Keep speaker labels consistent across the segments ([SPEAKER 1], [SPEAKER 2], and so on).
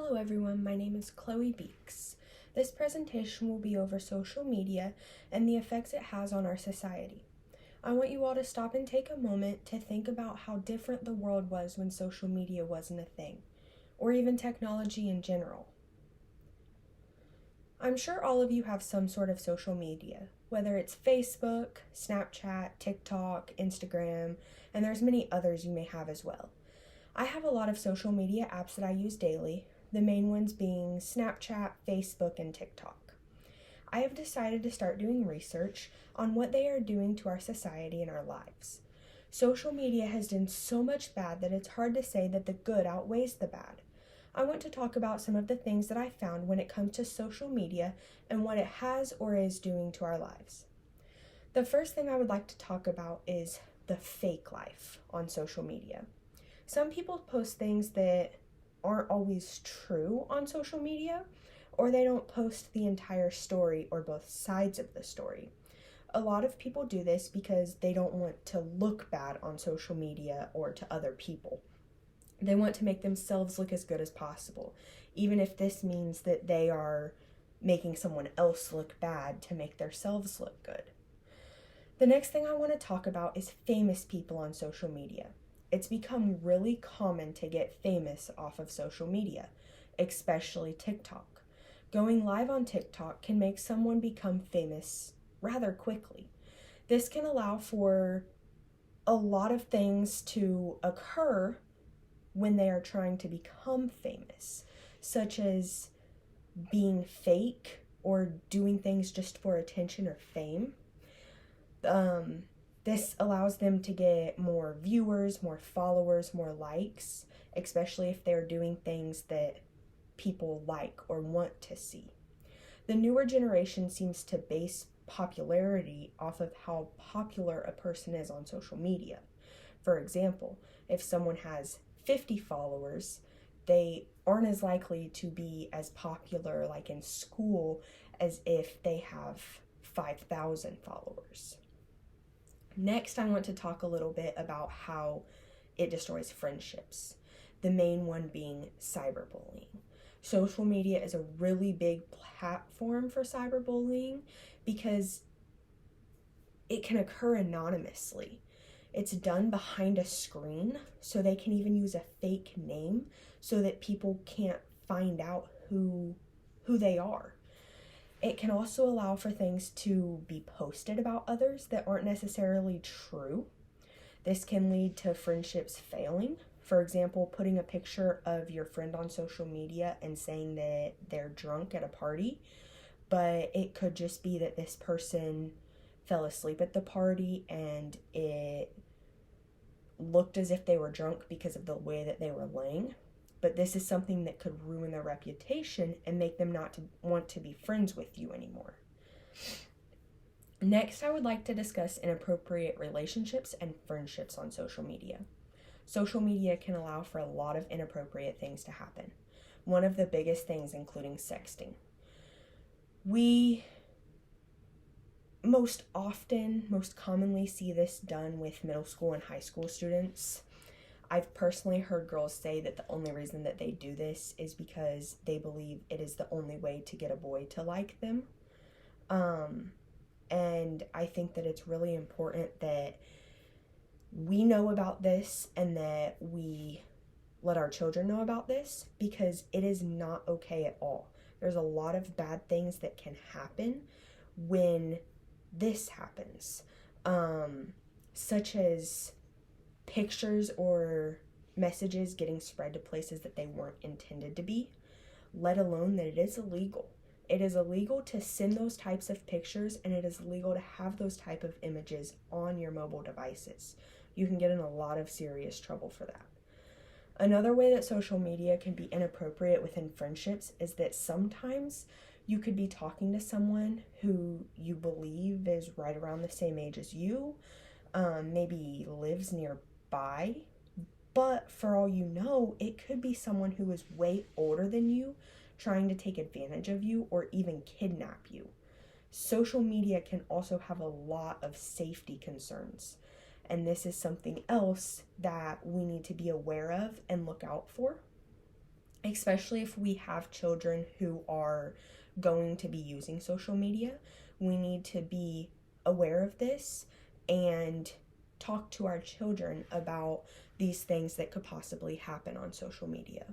[SPEAKER 1] Hello everyone, my name is Chloe Beeks. This presentation will be over social media and the effects it has on our society. I want you all to stop and take a moment to think about how different the world was when social media wasn't a thing, or even technology in general. I'm sure all of you have some sort of social media, whether it's Facebook, Snapchat, TikTok, Instagram, and there's many others you may have as well. I have a lot of social media apps that I use daily, the main ones being Snapchat, Facebook, and TikTok. I have decided to start doing research on what they are doing to our society and our lives. Social media has done so much bad that it's hard to say that the good outweighs the bad. I want to talk about some of the things that I found when it comes to social media and what it has or is doing to our lives. The first thing I would like to talk about is the fake life on social media. Some people post things that aren't always true on social media, or they don't post the entire story or both sides of the story. A lot of people do this because they don't want to look bad on social media or to other people. They want to make themselves look as good as possible, even if this means that they are making someone else look bad to make themselves look good. The next thing I want to talk about is famous people on social media. It's become really common to get famous off of social media, especially TikTok. Going live on TikTok can make someone become famous rather quickly. This can allow for a lot of things to occur when they are trying to become famous, such as being fake or doing things just for attention or fame. This allows them to get more viewers, more followers, more likes, especially if they're doing things that people like or want to see. The newer generation seems to base popularity off of how popular a person is on social media. For example, if someone has 50 followers, they aren't as likely to be as popular like in school as if they have 5,000 followers. Next, I want to talk a little bit about how it destroys friendships, the main one being cyberbullying. Social media is a really big platform for cyberbullying because it can occur anonymously. It's done behind a screen, so they can even use a fake name so that people can't find out who they are. It can also allow for things to be posted about others that aren't necessarily true. This can lead to friendships failing. For example, putting a picture of your friend on social media and saying that they're drunk at a party, but it could just be that this person fell asleep at the party and it looked as if they were drunk because of the way that they were laying. But this is something that could ruin their reputation and make them not to want to be friends with you anymore. Next, I would like to discuss inappropriate relationships and friendships on social media. Social media can allow for a lot of inappropriate things to happen. One of the biggest things including sexting. We most commonly see this done with middle school and high school students. I've personally heard girls say that the only reason that they do this is because they believe it is the only way to get a boy to like them. And I think that it's really important that we know about this and that we let our children know about this, because it is not okay at all. There's a lot of bad things that can happen when this happens, such as pictures or messages getting spread to places that they weren't intended to be, let alone that it is illegal. It is illegal to send those types of pictures, and it is illegal to have those type of images on your mobile devices. You can get in a lot of serious trouble for that. Another way that social media can be inappropriate within friendships is that sometimes you could be talking to someone who you believe is right around the same age as you, maybe lives nearby, but for all you know, it could be someone who is way older than you, trying to take advantage of you or even kidnap you. Social media can also have a lot of safety concerns, and this is something else that we need to be aware of and look out for. especially if we have children who are going to be using social media. We need to be aware of this and talk to our children about these things that could possibly happen on social media.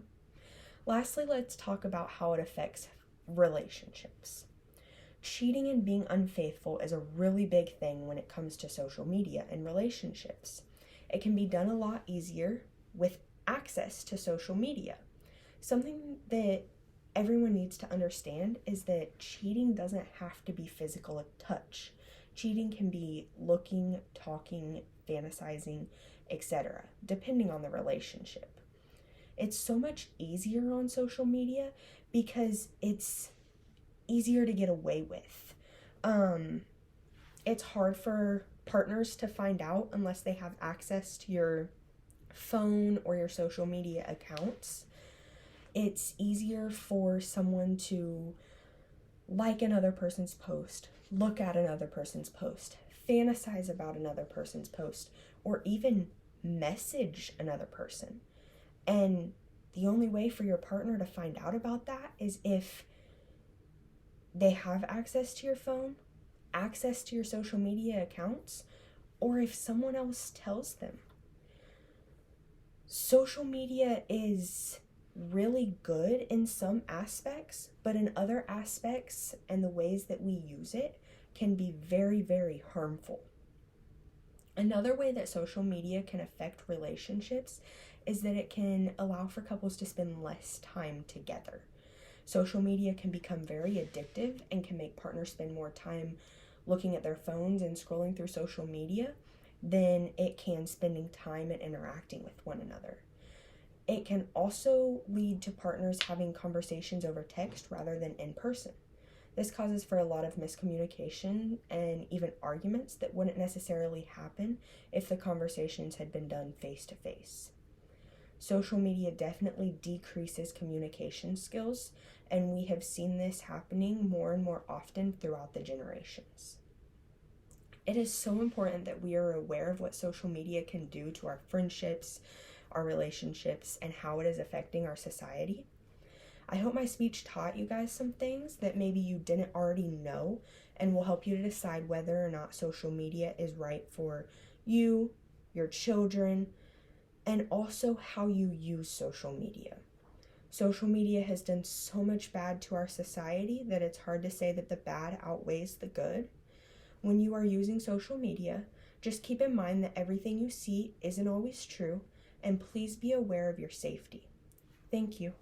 [SPEAKER 1] Lastly, let's talk about how it affects relationships. Cheating and being unfaithful is a really big thing when it comes to social media and relationships. It can be done a lot easier with access to social media. Something that everyone needs to understand is that cheating doesn't have to be physical touch. Cheating can be looking, talking, fantasizing, etc., depending on the relationship. It's so much easier on social media because it's easier to get away with. It's hard for partners to find out unless they have access to your phone or your social media accounts. It's easier for someone to like another person's post, look at another person's post, fantasize about another person's post, or even message another person. And the only way for your partner to find out about that is if they have access to your phone, access to your social media accounts, or if someone else tells them. Social media is really good in some aspects, but in other aspects and the ways that we use it can be very, very harmful. Another way that social media can affect relationships is that it can allow for couples to spend less time together. Social media can become very addictive and can make partners spend more time looking at their phones and scrolling through social media than it can spending time and interacting with one another. It can also lead to partners having conversations over text rather than in person. This causes for a lot of miscommunication and even arguments that wouldn't necessarily happen if the conversations had been done face to face. Social media definitely decreases communication skills, and we have seen this happening more and more often throughout the generations. It is so important that we are aware of what social media can do to our friendships, our relationships, and how it is affecting our society. I hope my speech taught you guys some things that maybe you didn't already know and will help you to decide whether or not social media is right for you, your children, and also how you use social media. Social media has done so much bad to our society that it's hard to say that the bad outweighs the good. When you are using social media, just keep in mind that everything you see isn't always true, and please be aware of your safety. Thank you.